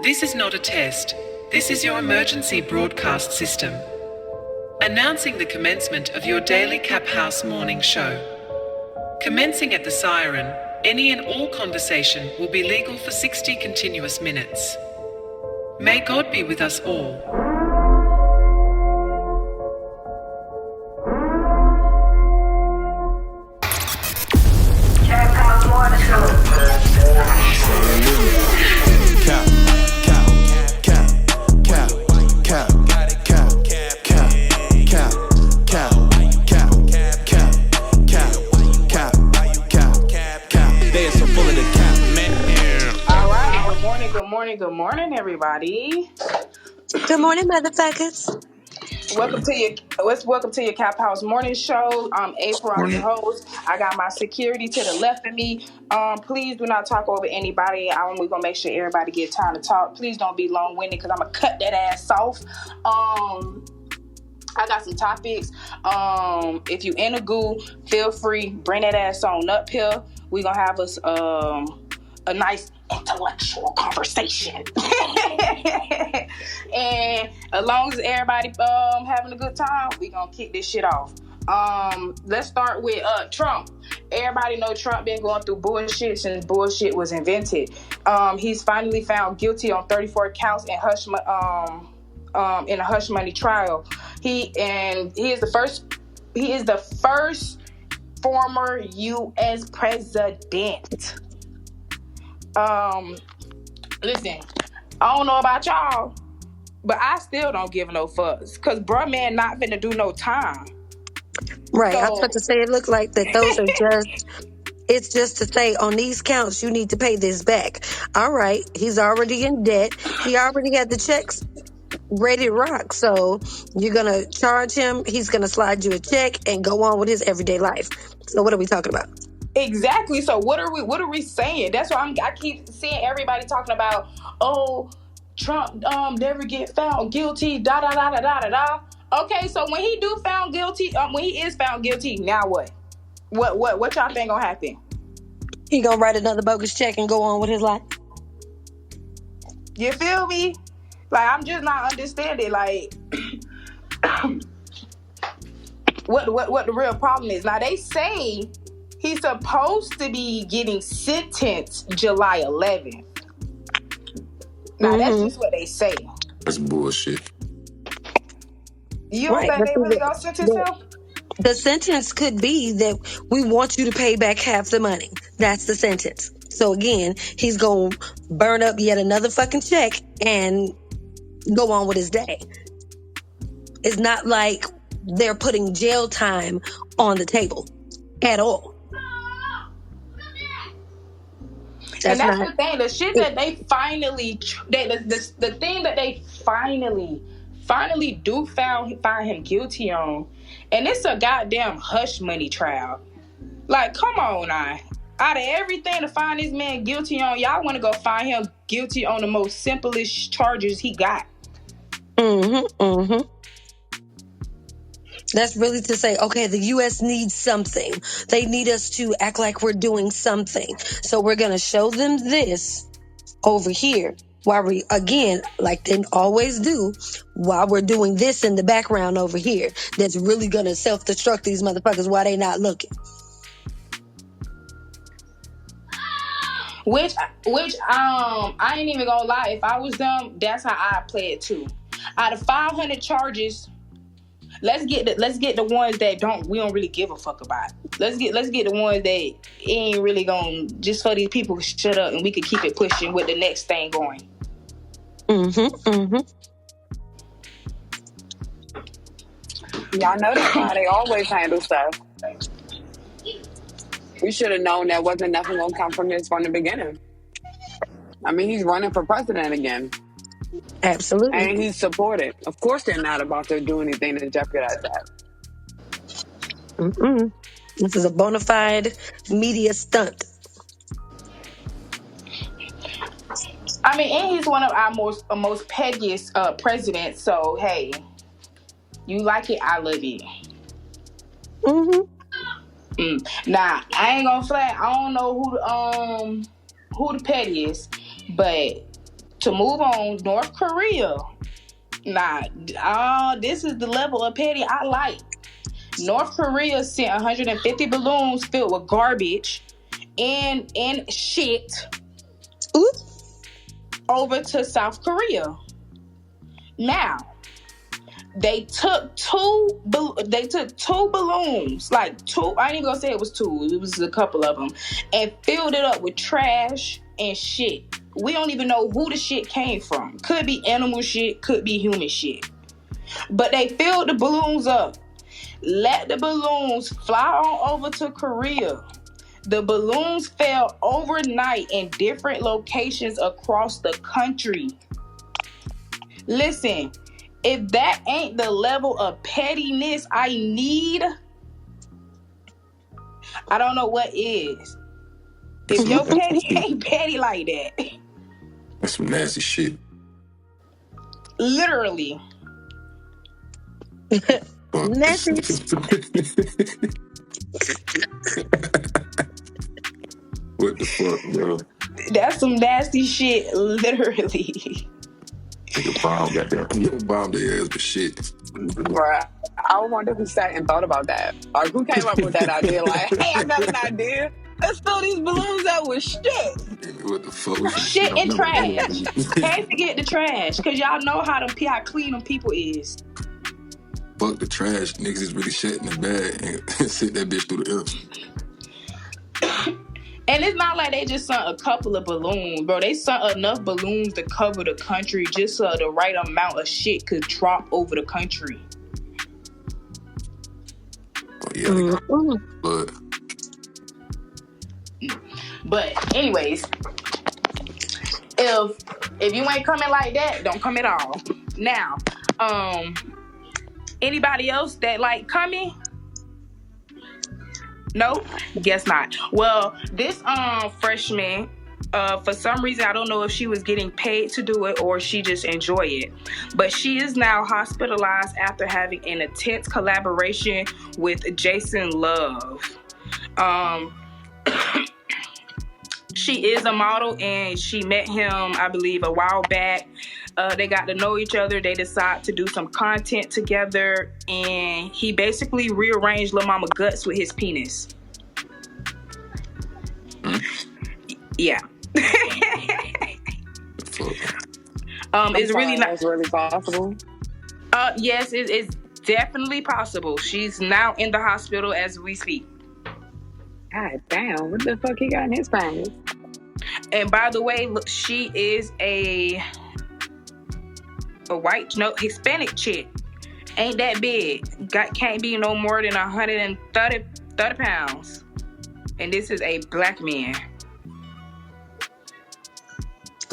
This is not a test. This is your emergency broadcast system. Announcing the commencement of your daily Caphouse morning show. Commencing at the siren, any and all conversation will be legal for 60 continuous minutes. May God be with us all. Caphouse morning Good morning, everybody. Good morning, motherfuckers. Welcome to your Caphouse morning show. I'm April. I'm your host. I got my security to the left of me. Please do not talk over anybody. We're gonna make sure everybody get time to talk. Please don't be long-winded because I'm gonna cut that ass off. I got some topics. If you in a goo, feel free, bring that ass on up here. We're gonna have us a nice intellectual conversation. And as long as everybody having a good time, we gonna kick this shit off. Let's start with Trump. Everybody know Trump been going through bullshit since bullshit was invented. He's finally found guilty on 34 counts in a hush money trial. He is the first former U.S. president. Listen, I don't know about y'all, but I still don't give no fucks, cause bruh man not finna do no time. Right, so, I was about to say, it looked like that those are it's just to say, on these counts, you need to pay this back. All right, he's already in debt. He already got the checks ready to rock. So you're gonna charge him, he's gonna slide you a check and go on with his everyday life. So what are we talking about? Exactly. So what are we saying? That's why I keep seeing everybody talking about, oh, Trump never get found guilty, da da da da da da da. Okay, so when he is found guilty, now what? What y'all think gonna happen? He gonna write another bogus check and go on with his life. You feel me? Like, I'm just not understanding, like what the real problem is. Now they say he's supposed to be getting sentenced July 11th. Now, that's just what they say. That's bullshit. You don't think they really gonna sentence him? The sentence could be that we want you to pay back half the money. That's the sentence. So again, he's gonna burn up yet another fucking check and go on with his day. It's not like they're putting jail time on the table at all. That's the thing. The shit that they finally, the thing that they finally do find him guilty on, and it's a goddamn hush money trial. Like, come on now. Out of everything to find this man guilty on, y'all want to go find him guilty on the most simplest charges he got. That's really to say, okay, the U.S. needs something. They need us to act like we're doing something. So we're going to show them this over here while we, again, like they always do, while we're doing this in the background over here. That's really going to self-destruct these motherfuckers while they not looking. Which I ain't even gonna lie. If I was them, that's how I'd play it too. Out of 500 charges, let's get the ones that we don't really give a fuck about. Let's get the ones that ain't really gonna, just for these people to shut up and we could keep it pushing with the next thing going. Y'all know that's how they always handle stuff. We should have known that wasn't nothing gonna come from this from the beginning. I mean, he's running for president again. Absolutely. And he's supported. Of course they're not about to do anything to jeopardize that. This is a bona fide media stunt. I mean, and he's one of our most pettiest presidents. So hey, you like it, I love it. Nah, I ain't gonna flat. I don't know who the pet is, but to move on, North Korea. This is the level of petty I like. North Korea sent 150 balloons filled with garbage and shit over to South Korea. Now, they took two balloons, like two. I ain't even gonna say it was two. It was a couple of them, and filled it up with trash and shit. We don't even know who the shit came from. Could be animal shit, could be human shit. But they filled the balloons up. Let the balloons fly on over to Korea. The balloons fell overnight in different locations across the country. Listen, if that ain't the level of pettiness I need, I don't know what is. If your petty ain't petty like that. That's some nasty shit. Literally. Nasty. What the fuck, bro? That's some nasty shit, literally. Nigga bomb their ass with shit. Bruh, I wonder who sat and thought about that. Or who came up with that idea? Like, hey, I got an idea. Let's fill these balloons up with shit. What the fuck? Shit and trash. Can't forget the trash, because y'all know how clean them people is. Fuck the trash. Niggas is really shit in the bag and sit that bitch through the air. And it's not like they just sent a couple of balloons, bro. They sent enough balloons to cover the country just so the right amount of shit could drop over the country. Oh, yeah, But anyways, if you ain't coming like that, don't come at all. Now, anybody else that like coming? No? Guess not. Well, this freshman, for some reason, I don't know if she was getting paid to do it or she just enjoy it, but she is now hospitalized after having an intense collaboration with Jason Love. She is a model and she met him, I believe, a while back. They got to know each other. They decide to do some content together, and he basically rearranged Lil Mama guts with his penis. Yeah. It's really not. That's really possible. Yes, it's definitely possible. She's now in the hospital as we speak. God damn, what the fuck he got in his pants? And by the way, look, she is a Hispanic chick. Ain't that big. Can't be no more than 130 pounds. And this is a black man.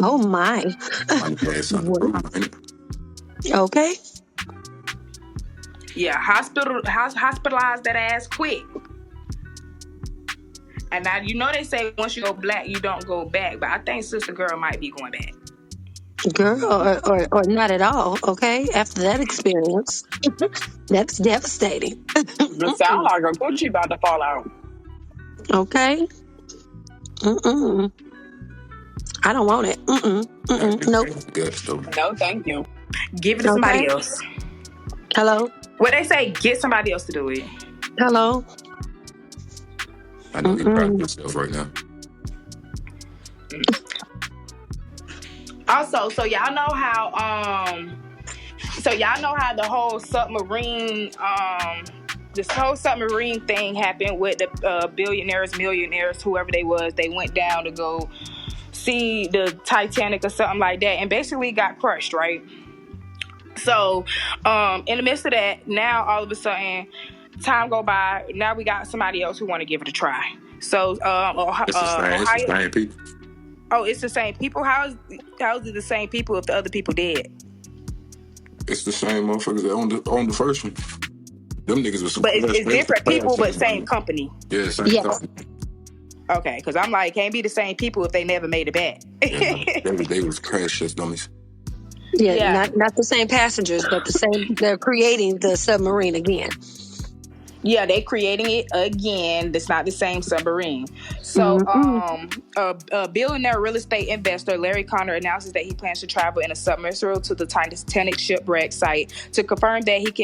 Oh my. Okay. Yeah, hospitalized that ass quick. And now, you know they say once you go black, you don't go back. But I think Sister Girl might be going back. Girl, or not at all, okay? After that experience. That's devastating. It sounds like a Gucci about to fall out. Okay. I don't want it. Nope. No, thank you. Give it to somebody else. Hello? What they say, get somebody else to do it. Hello? I know you're proud of yourself right now. Also, so y'all know how the whole submarine thing happened with the billionaires, millionaires, whoever they was. They went down to go see the Titanic or something like that, and basically got crushed, right? So, in the midst of that, now all of a sudden, time go by. Now we got somebody else who want to give it a try. So, it's the same people. Oh, it's the same people. How is it the same people if the other people dead? It's the same motherfuckers that owned the first one. Them niggas was some. But it's different people, but same company. Yeah, same company. Okay, because I'm like, can't be the same people if they never made it back. They was crash test dummies. Yeah, not the same passengers, but the same. They're creating the submarine again. Yeah, they creating it again. It's not the same submarine. So, a billionaire real estate investor, Larry Connor, announces that he plans to travel in a submersible to the Titanic shipwreck site to confirm that it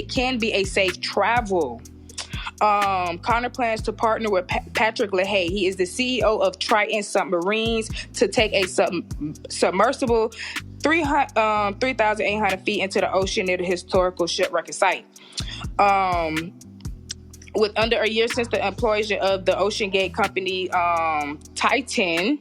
can be a safe travel. Connor plans to partner with Patrick LaHaye. He is the CEO of Triton Submarines to take a submersible 3,800 feet into the ocean near the historical shipwreck site. With under a year since the implosion of the Ocean Gate company Titan,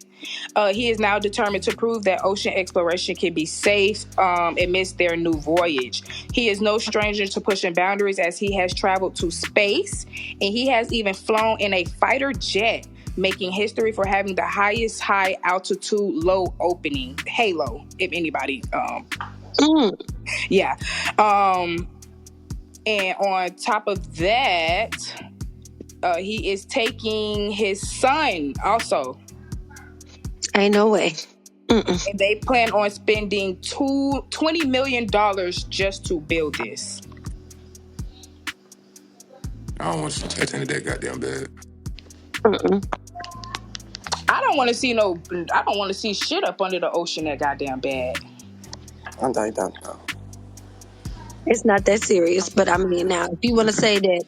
he is now determined to prove that ocean exploration can be safe amidst their new voyage. He is no stranger to pushing boundaries as he has traveled to space, and he has even flown in a fighter jet, making history for having the highest high altitude low opening, Halo, if anybody. Yeah. And on top of that, he is taking his son also. Ain't no way. And they plan on spending $20 million just to build this. I don't want to see Titanic that goddamn bad. I don't want to see shit up under the ocean that goddamn bad. I don't know. It's not that serious, but I mean, now if you want to say that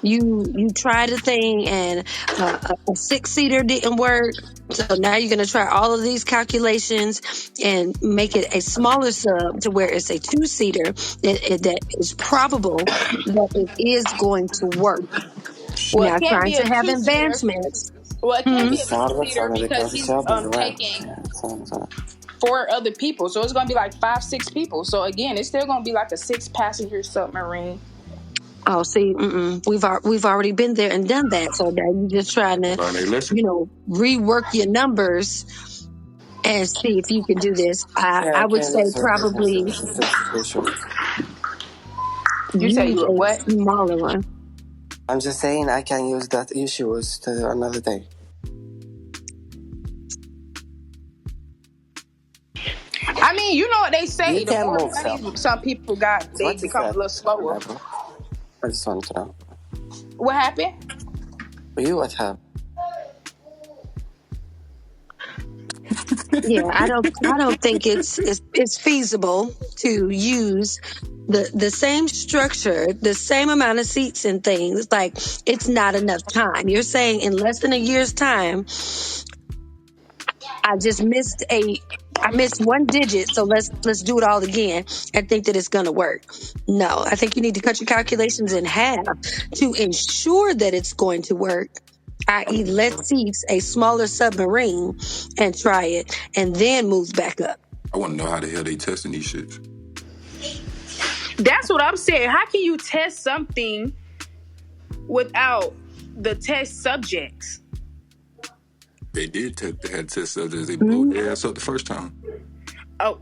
you tried a thing and a 6-seater didn't work, so now you're going to try all of these calculations and make it a smaller sub to where it's a 2-seater that is probable that it is going to work. Well, Now it can't trying be to a have 2-seater. advancements. Well, it can't be a Sarva 2-seater because he's taking 4 other people, so it's going to be like 5-6 people. So again, it's still going to be like a 6-passenger submarine. Oh, see, we've already been there and done that. So now you're just trying to, rework your numbers and see if you can do this. I would say probably You say use you a what? smaller one. I'm just saying I can use that issues to another day. I mean, you know what they say. You The can more move money some people got, they become a little slower. I just want to know. What happened? For you, what happened? Yeah, I don't think it's feasible to use the same structure, the same amount of seats and things. Like, it's not enough time. You're saying in less than a year's time, I missed one digit, so let's do it all again and think that it's gonna work. No, I think you need to cut your calculations in half to ensure that it's going to work. I.e., let's see a smaller submarine and try it, and then move back up. I want to know how the hell they testing these shits. That's what I'm saying. How can you test something without the test subjects? They did they had test subjects. They blew their ass up the first time. Oh.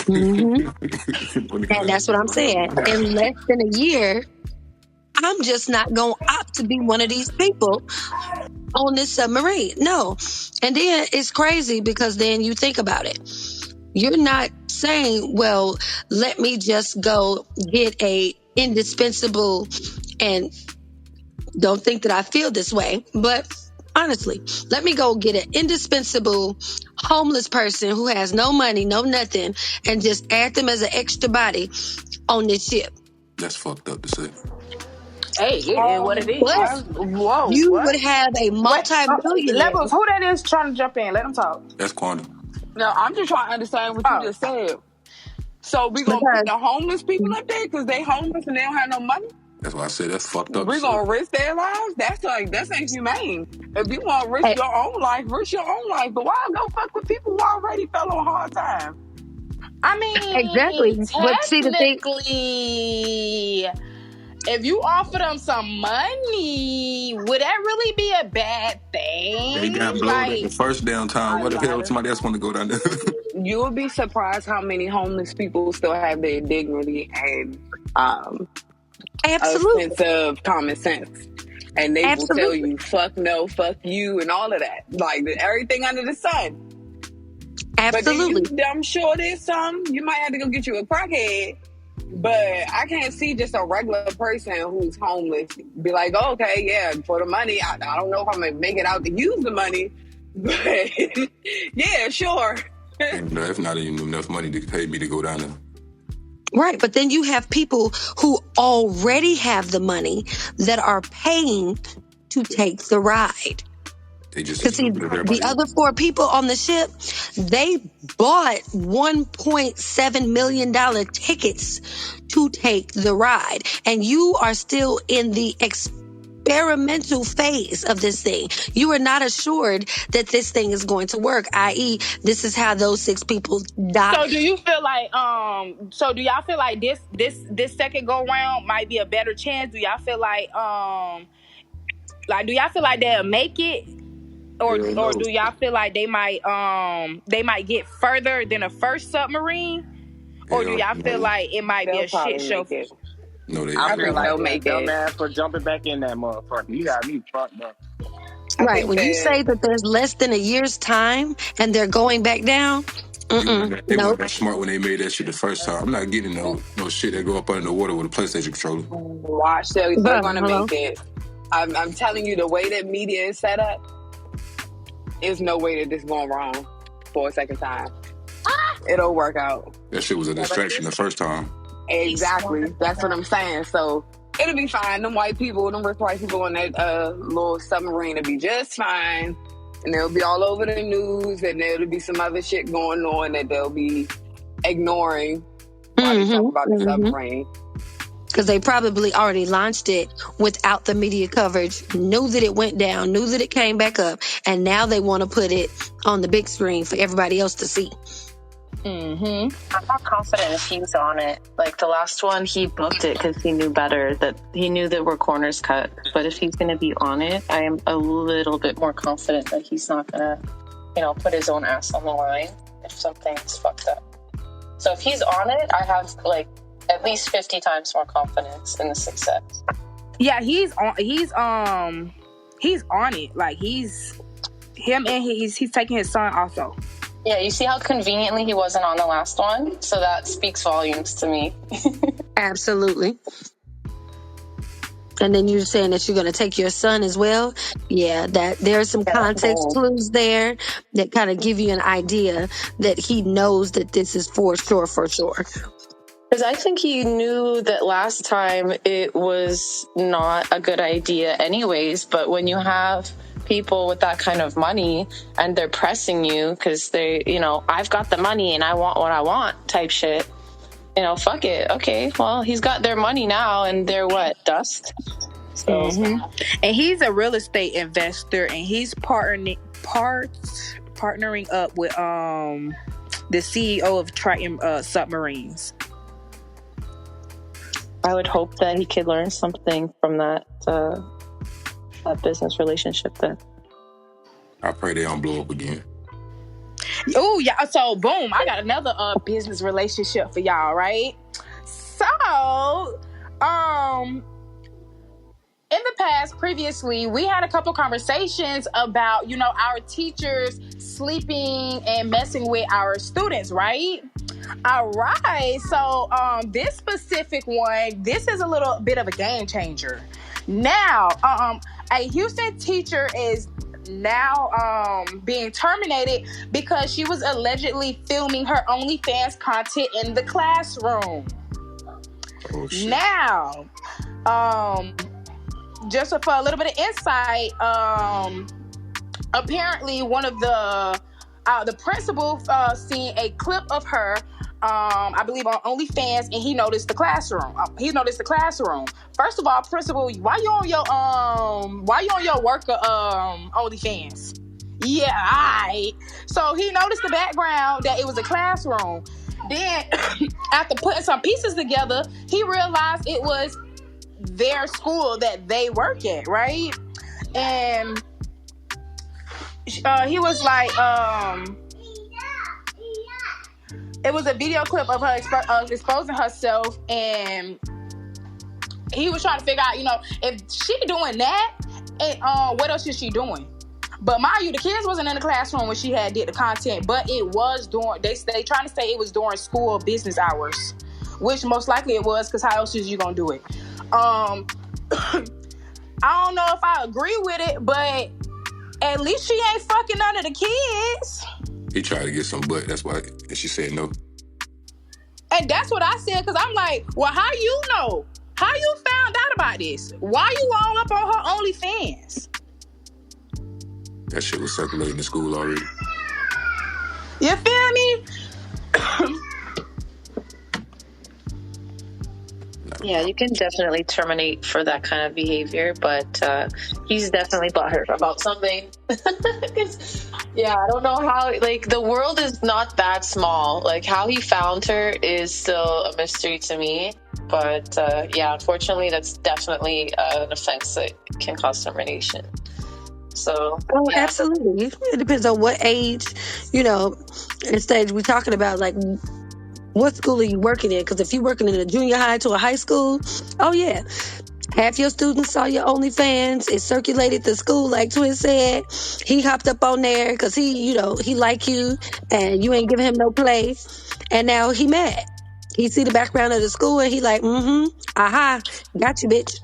And that's what I'm saying. In less than a year, I'm just not going to opt to be one of these people on this submarine. No. And then it's crazy because then you think about it. You're not saying, well, let me just go get a indispensable, and don't think that I feel this way, but honestly, let me go get an indispensable homeless person who has no money, no nothing, and just add them as an extra body on this ship. That's fucked up to say. Hey, it is what it is. Whoa, you would have a multi-billionaire. Levels, who that is trying to jump in? Let them talk. That's Quantum. No, I'm just trying to understand what you just said. So we gonna put the homeless people up there because they homeless and they don't have no money? That's why I said that's fucked up. We're gonna risk their lives? That's ain't humane. If you want to risk your own life, risk your own life. But why go fuck with people who already fell on hard time? I mean, exactly. But see, the thing, if you offer them some money, would that really be a bad thing? They got blown up the first downtown. What the hell? Somebody else want to go down there? You would be surprised how many homeless people still have their dignity and a sense of common sense. And they will tell you, fuck no, fuck you, and all of that. Like, everything under the sun. Absolutely. But then I'm sure there's some, you might have to go get you a crackhead But I can't see just a regular person who's homeless be like, oh, okay, yeah, for the money. I don't know if I'm going to make it out to use the money, but yeah, sure. If not even enough money to pay me to go down there. Right, but then you have people who already have the money that are paying to take the ride. They just Because see, the other 4 people on the ship, they bought $1.7 million tickets to take the ride. And you are still in the experimental phase of this thing. You are not assured that this thing is going to work, i.e., this is how those 6 people died. So do you feel like do y'all feel like this second go round might be a better chance? Do y'all feel like do y'all feel like they'll make it? Or do y'all feel like they might get further than a first submarine? Or do y'all feel like it might be a shit show? No, I feel like they'll make it. Dumbass for jumping back in that motherfucker. You got me fucked up. Right. When you say that there's less than a year's time and they're going back down, they weren't that smart when they made that shit the first time. I'm not getting no shit that go up under the water with a PlayStation controller. Watch, they're gonna make it. I'm telling you, the way that media is set up, there's no way that this going wrong for a second time. It'll work out. That shit was a distraction the first time. Exactly. That's what I'm saying. So it'll be fine. Them rich white people on that little submarine will be just fine. And they'll be all over the news, and there'll be some other shit going on that they'll be ignoring while they talk about the submarine. Because they probably already launched it without the media coverage, knew that it went down, knew that it came back up, and now they want to put it on the big screen for everybody else to see. I'm not confident if he's on it. Like the last one, he booked it because he knew better, that he knew there were corners cut. But if he's going to be on it, I am a little bit more confident that he's not going to, put his own ass on the line if something's fucked up. So if he's on it, I have at least 50 times more confidence in the success. Yeah, he's on it. Like he's taking his son also. Yeah, you see how conveniently he wasn't on the last one? So that speaks volumes to me. Absolutely. And then you're saying that you're going to take your son as well? Yeah, that there's some context clues there that kind of give you an idea that he knows that this is for sure. Because I think he knew that last time it was not a good idea anyways, but when you have people with that kind of money and they're pressing you because they, I've got the money and I want what I want type shit, fuck it. Okay, well, he's got their money now and they're what, dust? So, And he's a real estate investor and he's partnering up with the CEO of Triton Submarines. I would hope that he could learn something from that business relationship then. I pray they don't blow up again. Oh, yeah. So, boom, I got another business relationship for y'all, right? So, in the past, previously, we had a couple conversations about, our teachers sleeping and messing with our students, right? All right. So, this specific one, this is a little bit of a game changer. Now, a Houston teacher is now being terminated because she was allegedly filming her OnlyFans content in the classroom. Oh, shit. Now, just for a little bit of insight, apparently one of the principal seen a clip of her, I believe on OnlyFans, and he noticed the classroom. First of all, principal, why you on your worker OnlyFans? Yeah, alright. So he noticed the background that it was a classroom. Then, after putting some pieces together, he realized it was their school that they work at, right? And he was like, it was a video clip of her exposing herself, and he was trying to figure out, if she doing that, and what else is she doing? But mind you, the kids wasn't in the classroom when she did the content, but it was during, they trying to say it was during school business hours. which most likely it was, because how else is you gonna do it? I don't know if I agree with it, but at least she ain't fucking none of the kids. He tried to get some butt, that's why, and she said no. And that's what I said, because I'm like, well, how you know? How you found out about this? Why you all up on her OnlyFans? That shit was circulating in school already. You feel me? Yeah, you can definitely terminate for that kind of behavior, but he's definitely butthurt about something. Yeah, I don't know how, like, the world is not that small. Like, how he found her is still a mystery to me. But, yeah, unfortunately, that's definitely an offense that can cause termination. So, oh, yeah. Absolutely. It depends on what age, and stage we're talking about. Like, what school are you working in? Because if you're working in a junior high to a high school, oh yeah, half your students saw your OnlyFans. It circulated to school, like Twin said. He hopped up on there because he like you, and you ain't giving him no play, and now he mad. He see the background of the school, and he like, aha, got you, bitch.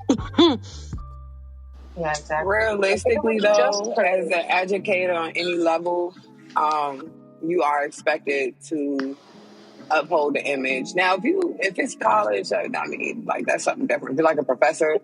Yeah, exactly. Realistically, though, as an educator on any level, you are expected to uphold the image. Now, if it's college, I mean, like, that's something different. If you're like a professor.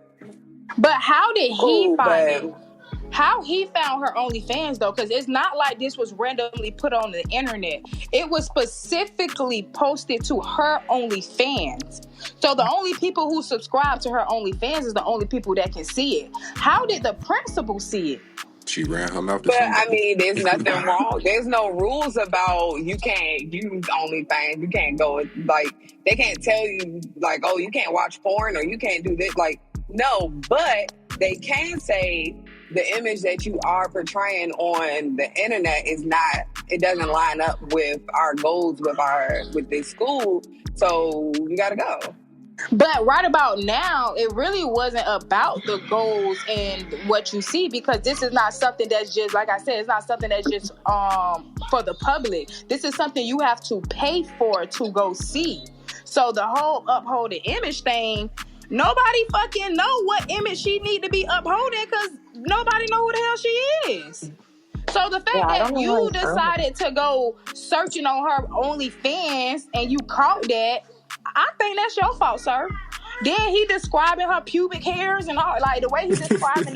But how did he find it? But How he found her OnlyFans, though? Because it's not like this was randomly put on the internet. It was specifically posted to her OnlyFans. So the only people who subscribe to her OnlyFans is the only people that can see it. How did the principal see it? She ran her mouth to But somebody. I mean, there's nothing wrong. There's no rules about you can't use OnlyFans. You can't go, like, they can't tell you, like, oh, you can't watch porn or you can't do this. Like, no, but they can say the image that you are portraying on the internet is not, it doesn't line up with our goals with this school. So you got to go. But right about now, it really wasn't about the goals and what you see, because this is not something that's just, like I said, it's not something that's just for the public. This is something you have to pay for to go see. So the whole upholding image thing, nobody fucking know what image she need to be upholding, because nobody know who the hell she is. So the fact that you decided to go searching on her OnlyFans and you caught that, I think that's your fault, sir. Then he describing her pubic hairs and all, like the way he's describing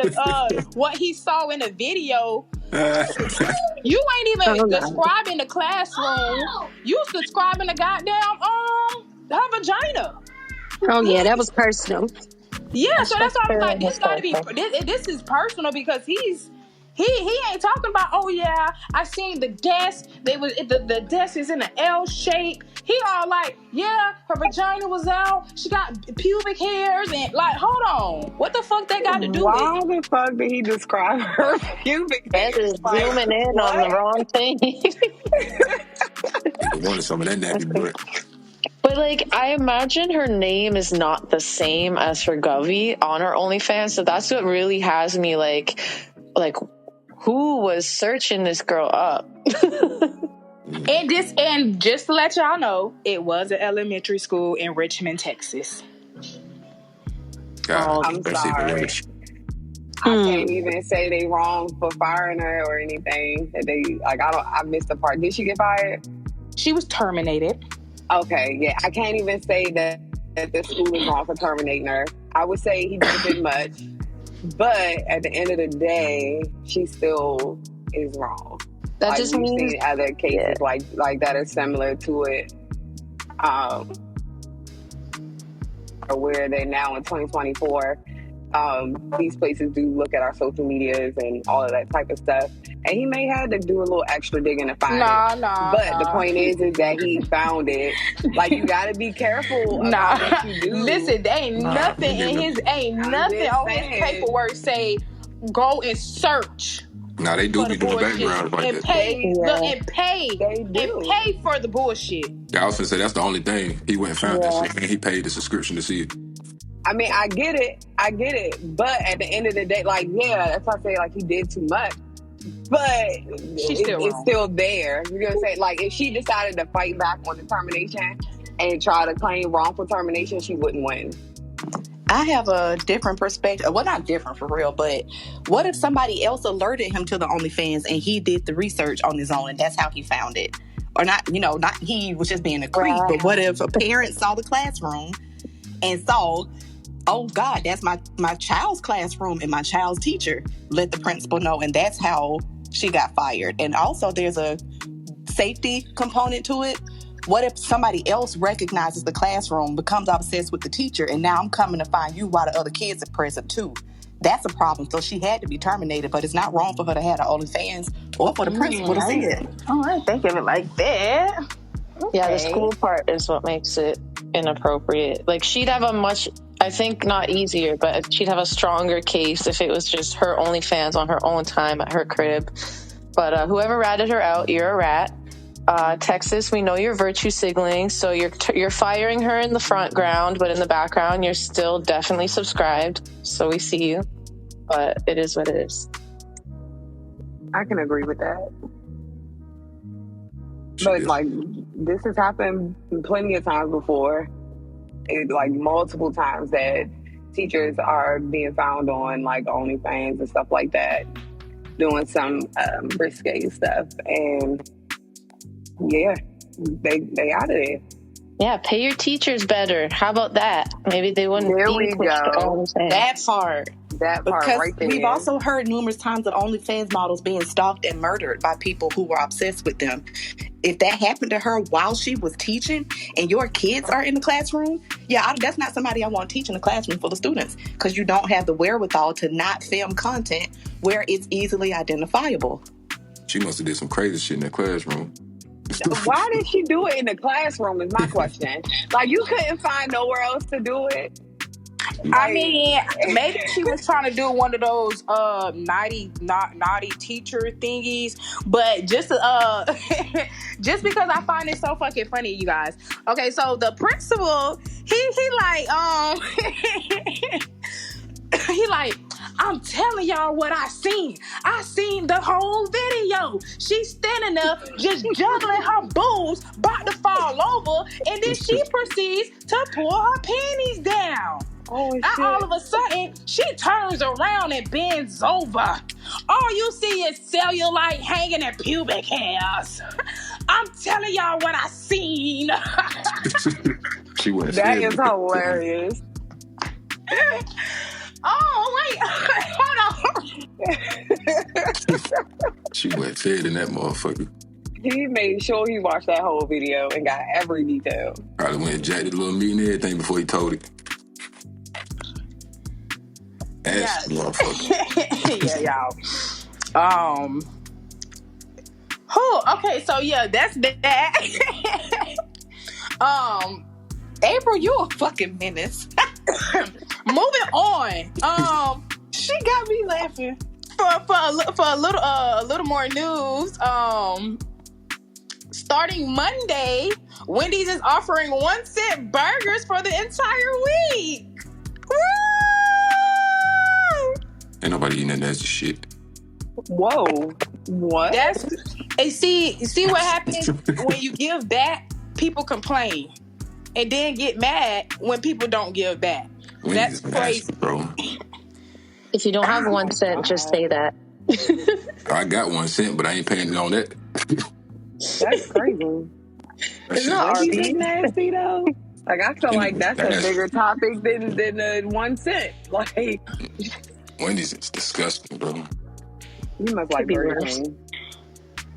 what he saw in the video. You ain't even describing the classroom. You describing the goddamn her vagina. Oh yeah, that was personal. Yeah, so that's why I was like, this gotta be. This is personal, because he ain't talking about, oh yeah, I seen the desk. The desk is in an L shape. He all like, yeah, her vagina was out. She got pubic hairs, and like, hold on, what the fuck that got to do with it? Why the fuck did he describe her pubic hairs? That is zooming in on the wrong thing. People wanted some of that nappy butt. But, like, I imagine her name is not the same as her Govey on her OnlyFans, so that's what really has me like, who was searching this girl up? And just to let y'all know, it was an elementary school in Richmond, Texas. God, I'm sorry. I can't even say they wrong for firing her or anything. That I missed the part. Did she get fired? She was terminated. Okay, yeah. I can't even say that the school is wrong for terminating her. I would say he did a bit much. But at the end of the day, she still is wrong. That like, just we've means seen other cases like that are similar to it. Where they're now in 2024. These places do look at our social medias and all of that type of stuff. And he may have to do a little extra digging to find it. But the point is that he found it. Like, you got to be careful about what you do. Listen, there ain't nothing on his paperwork say go and search. Nah, they do be doing background like that. And pay for the bullshit. Yeah, I was gonna say that's the only thing. He went and found that shit, and he paid the subscription to see it. I mean, I get it. But at the end of the day, like, yeah, that's why I say, like, he did too much. But it's still there. You're going to say, like, if she decided to fight back on the termination, and try to claim wrongful termination, she wouldn't win. I have a different perspective. Well, not different for real, but what if somebody else alerted him to the OnlyFans and he did the research on his own and that's how he found it? Or not, not he was just being a creep, but what if a parent saw the classroom and saw, oh God, that's my child's classroom and my child's teacher let the principal know, and that's how she got fired. And also there's a safety component to it. What if somebody else recognizes the classroom, becomes obsessed with the teacher, and now I'm coming to find you while the other kids are present too? That's a problem. So she had to be terminated, but it's not wrong for her to have the OnlyFans or for the principal to see it. Oh, I think of it like that. Okay. Yeah, the school part is what makes it inappropriate. Like, she'd have a much, I think not easier, but she'd have a stronger case if it was just her OnlyFans on her own time at her crib. But whoever ratted her out, you're a rat. Texas, we know you're virtue signaling, so you're firing her in the front ground, but in the background, you're still definitely subscribed. So we see you, but it is what it is. I can agree with that. But like, this has happened plenty of times before. Like multiple times that teachers are being found on like OnlyFans and stuff like that, doing some risque stuff, and yeah, they out of there. Yeah, pay your teachers better. How about that? Maybe they wouldn't. There we go. That part. Because right there. We've also heard numerous times of OnlyFans models being stalked and murdered by people who were obsessed with them. If that happened to her while she was teaching and your kids are in the classroom, that's not somebody I want teaching a classroom full of students, because you don't have the wherewithal to not film content where it's easily identifiable. She must have did some crazy shit in that classroom. Why did she do it in the classroom is my question. Like, you couldn't find nowhere else to do it? I mean, maybe she was trying to do one of those naughty teacher thingies, but just just because I find it so fucking funny, you guys. Okay, so the principal, he like, I'm telling y'all what I seen. I seen the whole video. She's standing there just juggling her boobs, about to fall over, and then she proceeds to pull her panties down. Oh, now shit. All of a sudden, she turns around and bends over. All you see is cellulite hanging in pubic hairs. I'm telling y'all what I seen. She went. That is hilarious. Oh, wait. Hold on. She went fed in that motherfucker. He made sure he watched that whole video and got every detail. Probably went and jacked his little meat and everything before he told it. Ass motherfucker. Yeah, y'all. Okay, so yeah, that's that. April, you a fucking menace. Moving on. She got me laughing. For a little more news. Starting Monday, Wendy's is offering 1-cent burgers for the entire week. Woo! Ain't nobody eating that nasty shit. Whoa. What? And see what happens when you give back, people complain. And then get mad when people don't give back. Wendy's That's crazy, bro. If you don't have 1 cent, just say that. I got 1 cent, but I ain't paying on that. That's crazy. It's not Wendy's nasty though. Like, I feel like that's a bigger topic than 1 cent. Like, Wendy's is disgusting, bro. You must like Burger King.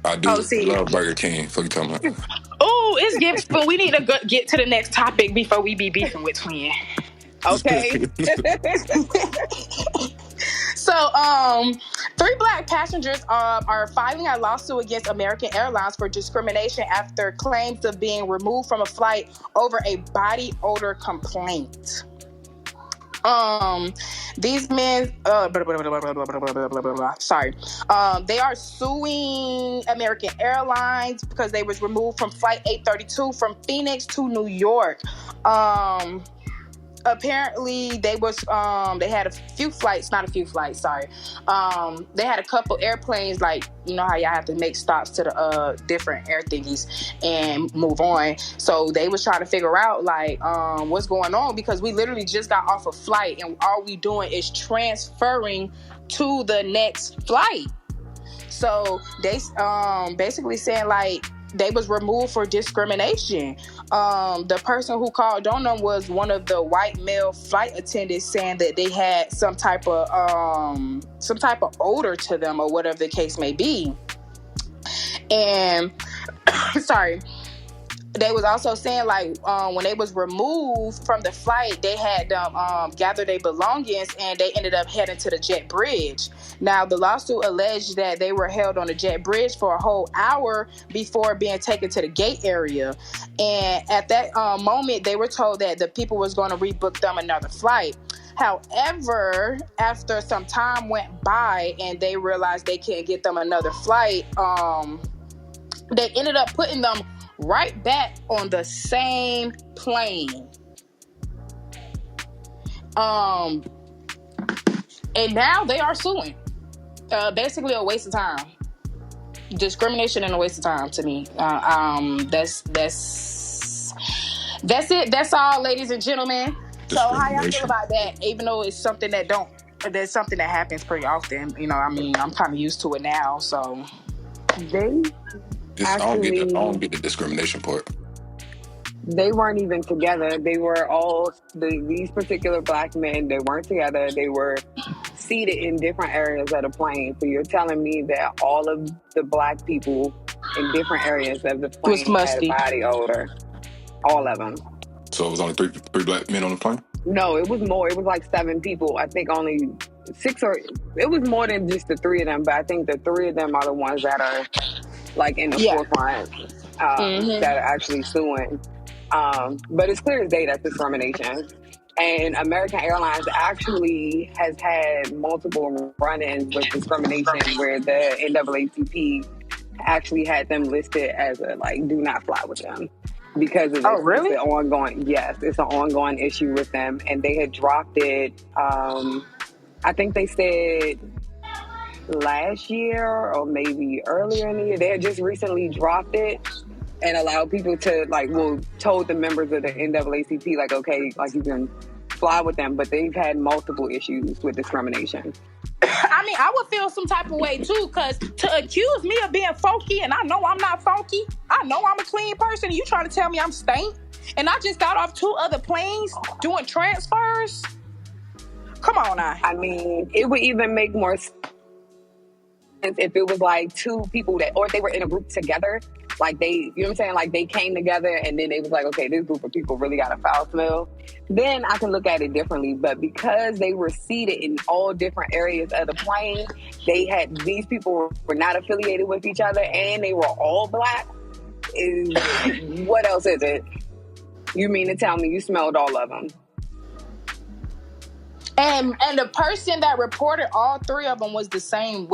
I do love Burger King. Fuck you talking about? Oh, it's gifts, but we need to get to the next topic before we be beefing with Twin. Okay. So, 3 black passengers are filing a lawsuit against American Airlines for discrimination after claims of being removed from a flight over a body odor complaint. These men, they are suing American Airlines because they was removed from flight 832 from Phoenix to New York. apparently they had a few flights, not a few flights, sorry. They had a couple airplanes, like, you know how y'all have to make stops to the different air thingies and move on. So they was trying to figure out, like, what's going on, because we literally just got off a flight and all we doing is transferring to the next flight. So they basically saying, like, they was removed for discrimination. The person who called on them was one of the white male flight attendants, saying that they had some type of odor to them, or whatever the case may be. And sorry. They was also saying, like, when they was removed from the flight, they had them gather their belongings, and they ended up heading to the jet bridge. Now, the lawsuit alleged that they were held on the jet bridge for a whole hour before being taken to the gate area. And at that moment, they were told that the people was going to rebook them another flight. However, after some time went by and they realized they can't get them another flight, they ended up putting them right back on the same plane. And now they are suing. Basically a waste of time. Discrimination and a waste of time to me. That's it. That's all, ladies and gentlemen. So how y'all feel about that? Even though it's something that's something that happens pretty often. You know, I mean, I'm kind of used to it now. So I don't get the discrimination part. They weren't even together. They were all these particular black men. They weren't together. They were seated in different areas of the plane. So you're telling me that all of the black people in different areas of the plane had a body odor? All of them. So it was only three black men on the plane? No, it was more. It was like 7 people. I think only 6 it was more than just the 3 of them. But I think the 3 of them are the ones that are like in the forefront that are actually suing. But it's clear as day that's discrimination. And American Airlines actually has had multiple run-ins with discrimination where the NAACP actually had them listed as a, like, do not fly with them because of this. Oh, really? It's an ongoing issue with them. And they had dropped it, I think they said last year or maybe earlier in the year. They had just recently dropped it and allowed people to, like, told the members of the NAACP, like, okay, like, you can fly with them, but they've had multiple issues with discrimination. I mean, I would feel some type of way too, because to accuse me of being funky, and I know I'm not funky, I know I'm a clean person, you trying to tell me I'm stank, and I just got off 2 other planes doing transfers? Come on now. I mean, it would even make more sense if it was like 2 people or they were in a group together, like they, you know what I'm saying? Like they came together and then they was like, okay, this group of people really got a foul smell. Then I can look at it differently. But because they were seated in all different areas of the plane, these people were not affiliated with each other and they were all black. What else is it? You mean to tell me you smelled all of them? And the person that reported all 3 of them was the same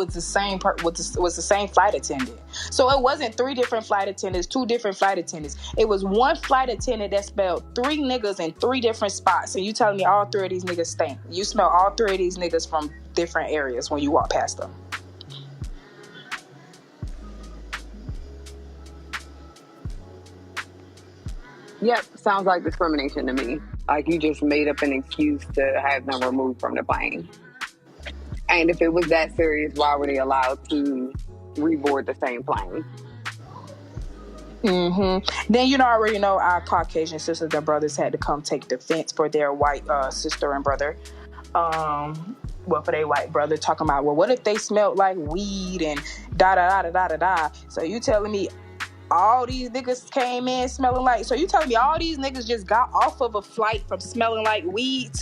flight attendant. So it wasn't 3 different flight attendants, 2 different flight attendants. It was one flight attendant that smelled 3 niggas in 3 different spots. And you telling me all 3 of these niggas stink? You smell all 3 of these niggas from different areas when you walk past them. Yep, sounds like discrimination to me. Like you just made up an excuse to have them removed from the plane. And if it was that serious, why were they allowed to reboard the same plane? Mm-hmm. Then you already know our Caucasian sisters and brothers had to come take defense for their white sister and brother. For their white brother, talking about, well, what if they smelled like weed and da-da-da-da-da-da-da. So you telling me all these niggas came in smelling like... So you telling me all these niggas just got off of a flight from smelling like weed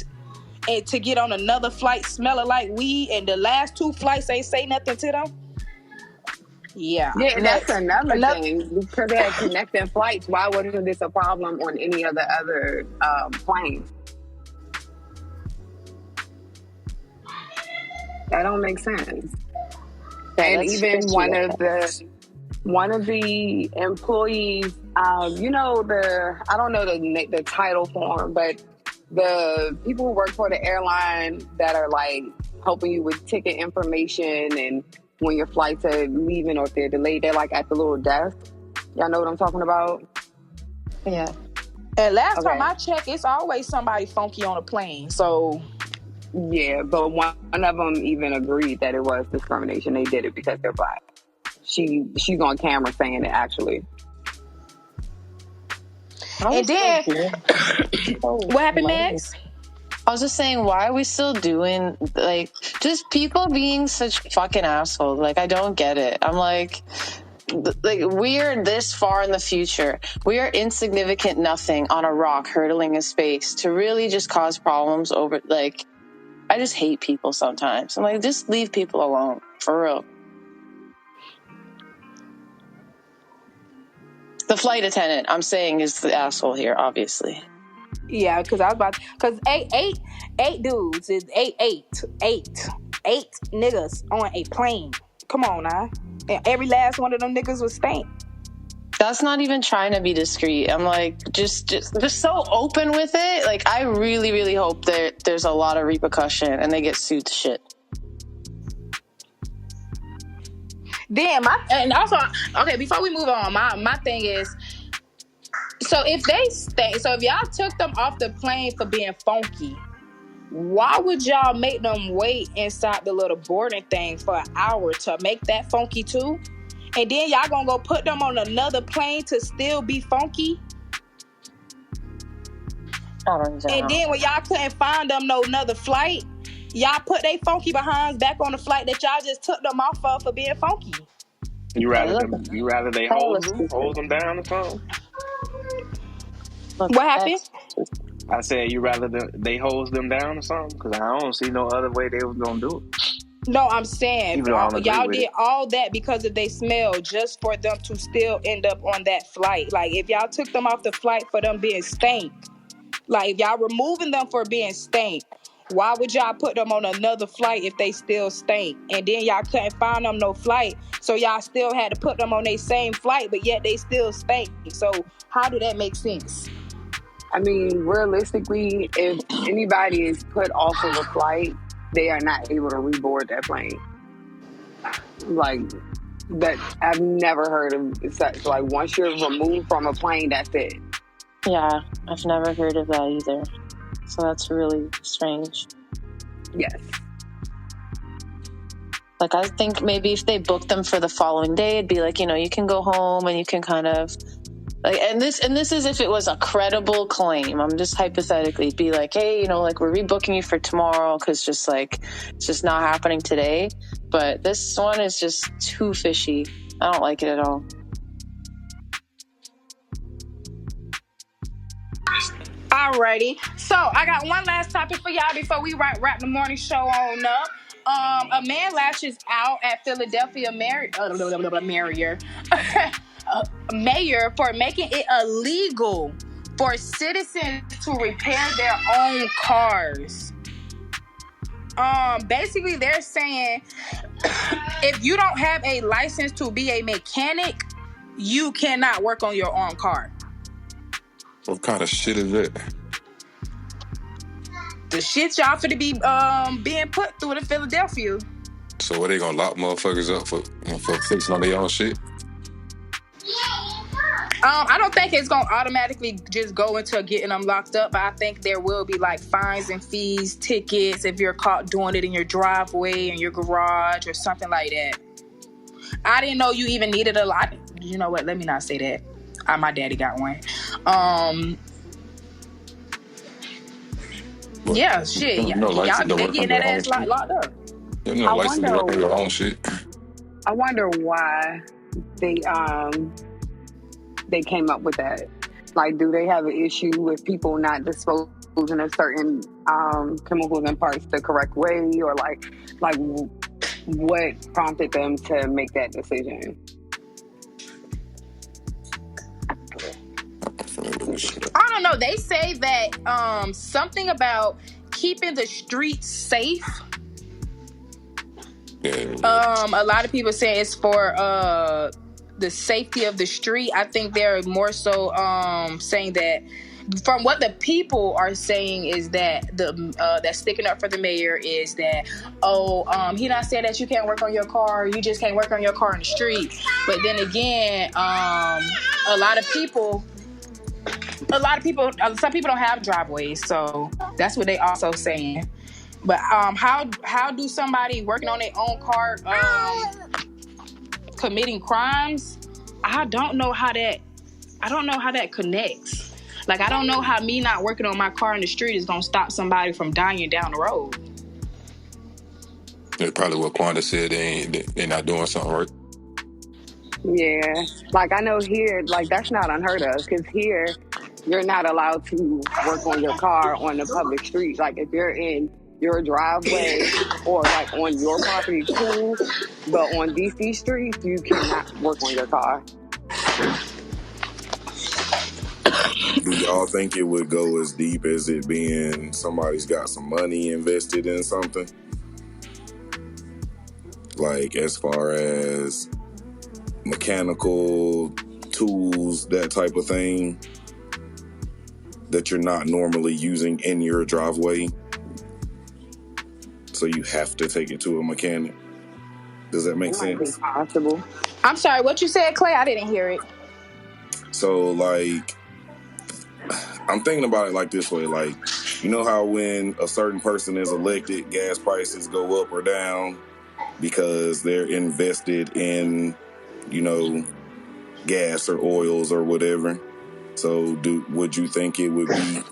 and to get on another flight smelling like weed, and the last 2 flights ain't say nothing to them? Yeah, that's another thing. Because they had connecting flights, why wasn't this a problem on any of the other planes? That don't make sense. And even one of the employees, I don't know the title for him, but the people who work for the airline that are like helping you with ticket information and when your flights are leaving or if they're delayed, they're like at the little desk. Y'all know what I'm talking about? Yeah. And last time I checked, it's always somebody funky on a plane. So yeah, but one of them even agreed that it was discrimination. They did it because they're black. She's on camera saying it actually. And then what happened next? I was just saying, why are we still doing, like, just people being such fucking assholes? Like, I don't get it. I'm like, we're this far in the future. We are insignificant nothing on a rock hurtling in space to really just cause problems over, like, I just hate people sometimes. I'm like, just leave people alone, for real. The flight attendant, I'm saying, is the asshole here, obviously. Yeah, because eight dudes is eight niggas on a plane. Come on now. And every last one of them niggas was stank. That's not even trying to be discreet. I'm like, just so open with it. Like, I really, really hope that there's a lot of repercussion and they get sued to shit. Then before we move on, my thing is, so if y'all took them off the plane for being funky, why would y'all make them wait inside the little boarding thing for an hour to make that funky too? And then y'all gonna go put them on another plane to still be funky? And then when y'all couldn't find them another flight, y'all put they funky behinds back on the flight that y'all just took them off of for being funky. You rather they hold them down or something? What happened? I said you rather they hose them down or something? Because I don't see no other way they was going to do it. No, I'm saying y'all did all that because of they smell just for them to still end up on that flight. Like, if y'all took them off the flight for them being stank, like if y'all removing them for being stank, why would y'all put them on another flight if they still stink? And then y'all couldn't find them no flight, so y'all still had to put them on their same flight, but yet they still stink. So how do that make sense? I mean, realistically, if anybody is put off of a flight, they are not able to reboard that plane. Like, that, I've never heard of such. Like, once you're removed from a plane, that's it. Yeah, I've never heard of that either. So that's really strange. Yes. Like, I think maybe if they booked them for the following day, it'd be like, you can go home and you can kind of... Like, and this is if it was a credible claim. I'm just hypothetically be like, hey, like, we're rebooking you for tomorrow because just like it's just not happening today. But this one is just too fishy. I don't like it at all. Alrighty, so I got one last topic for y'all before we wrap the morning show on up. A man lashes out at Philadelphia mayor for making it illegal for citizens to repair their own cars. Basically, they're saying if you don't have a license to be a mechanic, you cannot work on your own car. What kind of shit is that? The shit y'all finna be being put through in Philadelphia. So what, they gonna lock motherfuckers up for fixing on their own shit? I don't think it's gonna automatically just go into getting them locked up, but I think there will be like fines and fees, tickets if you're caught doing it in your driveway, in your garage, or something like that. I didn't know you even needed a lot. You know what? Let me not say that. My daddy got one. Yeah, shit. Y'all getting that ass locked up. You know, license to work on your own shit. I wonder why they came up with that. Like, do they have an issue with people not disposing of certain chemicals and parts the correct way, or like what prompted them to make that decision? I don't know. They say that something about keeping the streets safe. A lot of people say it's for the safety of the street. I think they're more so saying that from what the people are saying is that that's sticking up for the mayor is that he not saying that you can't work on your car, you just can't work on your car in the street. But then again, some people don't have driveways, so that's what they also saying. But how do somebody working on their own car committing crimes? I don't know how that connects. Like, I don't know how me not working on my car in the street is gonna stop somebody from dying down the road. That's probably what Quanda said. They're not doing something right. Yeah, like I know here, like that's not unheard of because here you're not allowed to work on your car on the public street. Like if you're in your driveway or like on your property, cool. But on DC streets, you cannot work on your car. Do y'all think it would go as deep as it being somebody's got some money invested in something? Like as far as mechanical tools, that type of thing that you're not normally using in your driveway, so you have to take it to a mechanic. Does that make sense? Possible. I'm sorry, what you said, Clay? I didn't hear it. So like, I'm thinking about it like this way, like, you know how when a certain person is elected, gas prices go up or down because they're invested in, you know, gas or oils or whatever. So would you think it would be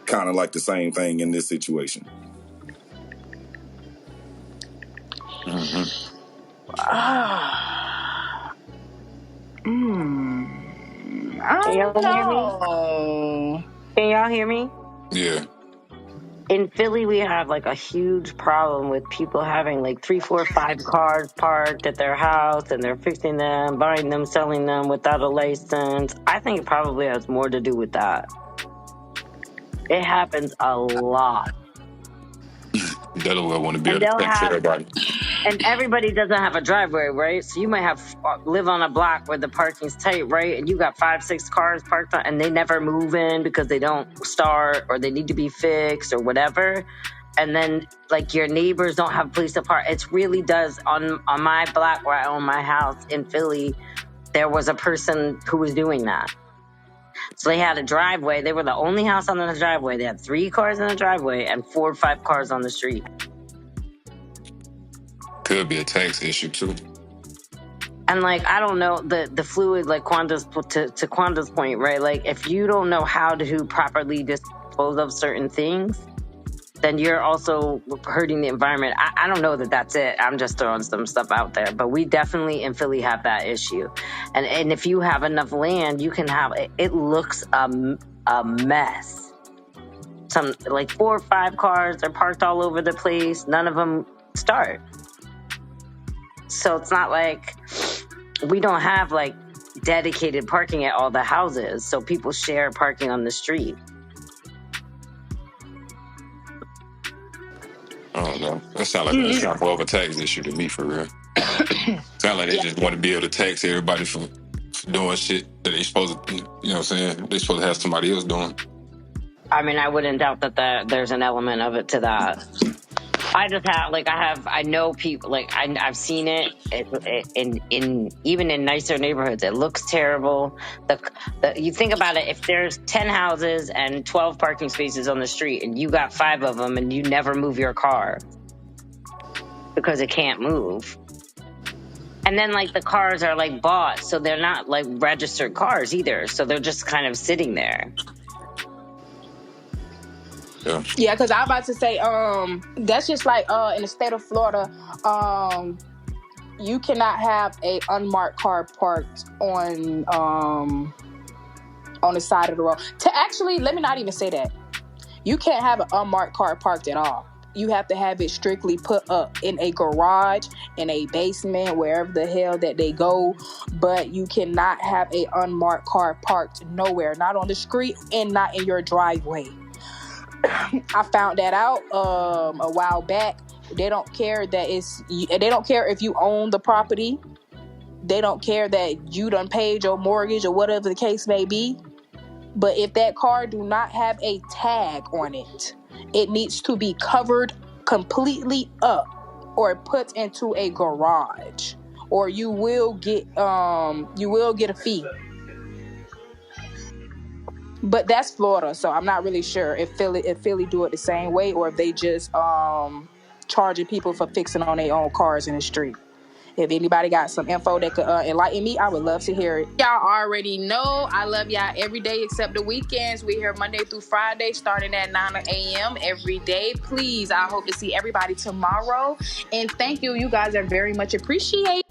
kind of like the same thing in this situation? Mm-hmm. Can y'all hear me? Can y'all hear me? Yeah. In Philly, we have like a huge problem with people having like 3, 4, 5 cars parked at their house, and they're fixing them, buying them, selling them without a license. I think it probably has more to do with that. It happens a lot. Delaware want to be able to tax everybody. And everybody doesn't have a driveway, right? So you might live on a block where the parking's tight, right? And you got 5, 6 cars parked on, and they never move in because they don't start or they need to be fixed or whatever. And then like your neighbors don't have a place to park. It really does. On my block where I own my house in Philly, there was a person who was doing that. So they had a driveway. They were the only house on the driveway. They had 3 cars in the driveway and 4 or 5 cars on the street. Could be a tax issue too. And like, I don't know, the fluid, like Quanda's, to Quanda's point, right? Like if you don't know how to properly dispose of certain things, then you're also hurting the environment. I don't know that that's it. I'm just throwing some stuff out there, but we definitely in Philly have that issue. And if you have enough land, you can have, it looks a mess. Some like 4 or 5 cars are parked all over the place. None of them start. So it's not like we don't have like dedicated parking at all the houses. So people share parking on the street. I don't know. That sounds like a more of a tax issue to me, for real. Sound like they just want to be able to tax everybody for doing shit that they supposed to, you know what I'm saying? They supposed to have somebody else doing. I mean, I wouldn't doubt that there's an element of it to that. I know people, like I've seen it in even in nicer neighborhoods. It looks terrible. You think about it, if there's 10 houses and 12 parking spaces on the street and you got 5 of them and you never move your car because it can't move. And then like the cars are like bought, so they're not like registered cars either. So they're just kind of sitting there. Yeah, because I'm about to say, that's just like in the state of Florida, you cannot have a unmarked car parked on the side of the road. Let me not even say that. You can't have an unmarked car parked at all. You have to have it strictly put up in a garage, in a basement, wherever the hell that they go. But you cannot have a unmarked car parked nowhere, not on the street and not in your driveway. I found that out a while back. They don't care if you own the property. They don't care that you done paid your mortgage or whatever the case may be. But if that car do not have a tag on it, it needs to be covered completely up or put into a garage, or you will get a fee. But that's Florida, so I'm not really sure if Philly do it the same way, or if they just charging people for fixing on their own cars in the street. If anybody got some info that could enlighten me, I would love to hear it. Y'all already know I love y'all every day except the weekends. We here Monday through Friday starting at 9 a.m. every day. Please, I hope to see everybody tomorrow. And thank you. You guys are very much appreciated.